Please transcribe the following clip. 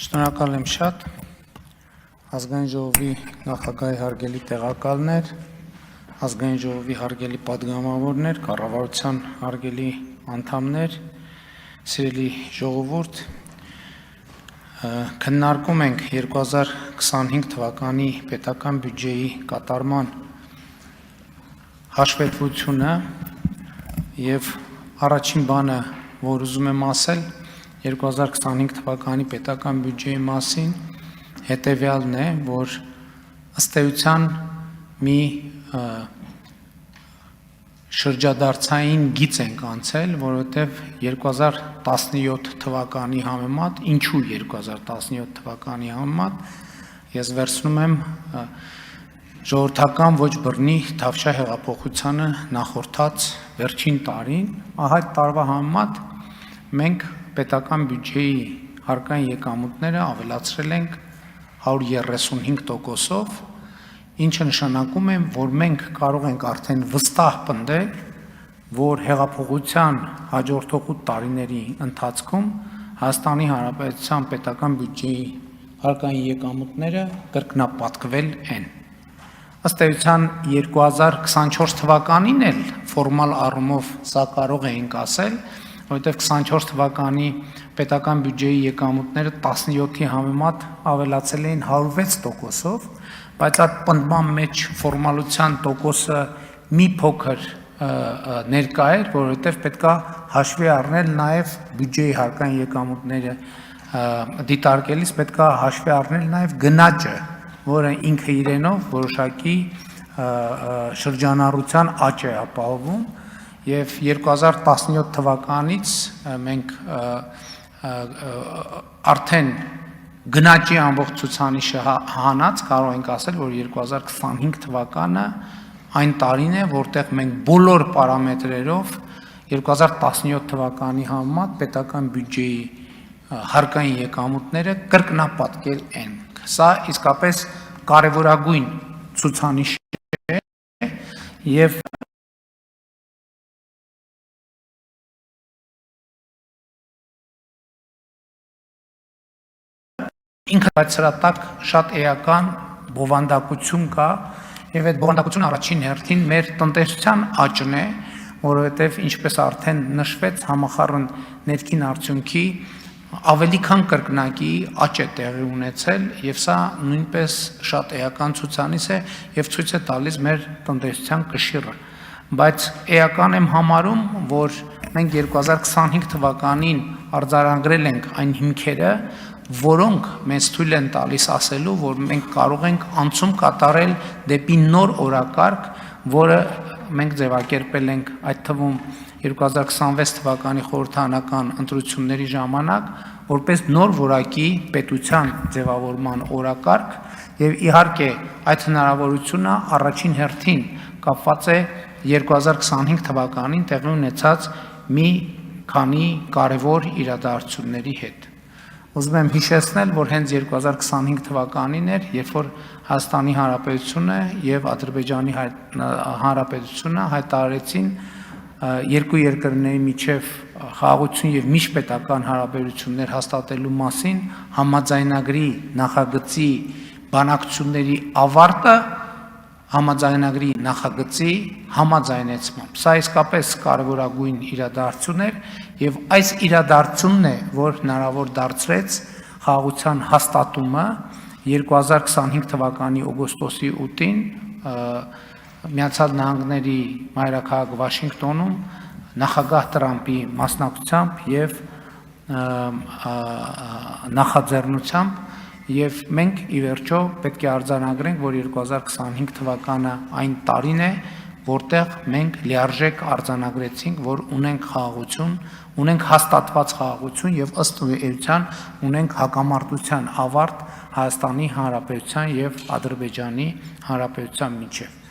Շնորհակալ եմ շատ ազգային ժողովի նախագահի հարգելի տեղակալներ, ազգային ժողովի հարգելի պատգամավորներ, կառավարության հարգելի անդամներ, սիրելի ժողովուրդ, քննարկում ենք 2025 թվականի պետական բյուջեի կատարման հաշվետվությունը եւ առաջին բանը, որ ուզում եմ ասել 2025 թվականի պետական բյուջեի մասին հետևյալն է, որ ըստ էության մի շրջադարձային գիծ ենք անցել, որովհետև 2017 թվականի համեմատ, ինչու 2017 թվականի համեմատ, ես վերցնում եմ ժողովրդական ոչ բռնի Թավշյա հեղափոխությանը նախորդած վերջին տարին, այդ տարվա համեմատ մենք պետական բյուջեի հարկային եկամուտները ավելացրել ենք 135%-ով, ինչը նշանակում է, որ մենք կարող ենք արդեն վստահ պնդել, որ հեղափոխության հաջորդող 8 տարիների ընթացքում Հայաստանի Հանրապետության պետական բյուջեի հարկային եկամուտները կրկնապատկվել են։ Ըստ էության 2024 թվականին էլ ֆորմալ առումով սա կարող էինք ասել, որովհետև 24 թվականի պետական բյուջեի եկամուտները 17-ի համեմատ ավելացել էին 106%-ով, բայց այդ պնդման մեջ ֆորմալության տոկոսը մի փոքր ներկա էր, որովհետև պետքա հաշվի առնել նաև բյուջեի հարկային եկամուտները դիտարկելիս պետքա հաշվի առնել նաև գնաճը, որը ինքը իրենով որոշակի շրջանառության աճ է ապահովում եւ 2017 թվականից մենք արդեն գնաճի ամբողջ ցուցանիշը հանած կարող ենք ասել, որ 2025 թվականը այն տարին է, որտեղ մենք բոլոր պարամետրերով 2017 թվականի համեմատ պետական բյուջեի հարկային եկամուտները կրկնապատկել են։ Սա իսկապես կարևորագույն ցուցանիշ է եւ ինքը բայց սրա տակ շատ էական բովանդակություն կա եւ այդ բովանդակությունը առաջին հերթին մեր տնտեսության աճն է, որովհետեւ ինչպես արդեն նշվեց, համախառն ներքին արդյունքի ավելի քան կրկնակի աճ է տեղի ունեցել եւ սա նույնպես շատ էական ցուցանիշ է եւ ցույց է տալիս մեր տնտեսության կշիռը, բայց էական եմ համարում, որ մենք 2025 թվականին արձանագրել ենք այն հիմքերը, որոնք մեզ թույլ են տալիս ասելու, որ մենք կարող ենք անցում կատարել դեպի նոր օրակարգ, որը մենք ձևակերպել ենք այդ թվում 2026 թվականի խորհրդարանական ընտրությունների ժամանակ, որպես նոր որակի պետության ձևավորման օրակարգ եւ իհարկե այդ հնարավորությունը առաջին հերթին կապված է 2025 թվականին տեղի ունեցած մի քանի կարևոր իրադարձությունների հետ։ Ուզում եմ հիշեցնել, որ հենց 2025 թվականին էր, երբ որ Հայաստանի Հանրապետությունը եւ Ադրբեջանի Հանրապետությունը հայտարարեցին երկու երկրների միջև խաղաղություն եւ միջպետական հարաբերություններ հաստատելու մասին համաձայնագրի նախագծի բանակցությունների ավարտը համաձայնագրի նախագծի համաձայնեցմամբ։ Սա իսկապես կարևորագույն իրադարձություն էր եւ այս իրադարձությունն է, որ հնարավոր դարձրեց խաղաղության հաստատումը 2025 թվականի օգոստոսի 8-ին Միացյալ Նահանգների մայրաքաղաք Վաշինգտոնում նախագահ Տրամպի մասնակցությամբ եւ նախաձեռնությամբ եւ մենք ի վերջո պետք է արձանագրենք, որ 2025 թվականը այն տարին է, որտեղ մենք լիարժեք արձանագրեցինք, որ ունենք խաղաղություն, ունենք հաստատված խաղաղություն եւ ըստ էության ունենք հակամարտության ավարտ Հայաստանի Հանրապետության եւ Ադրբեջանի Հանրապետության միջեւ։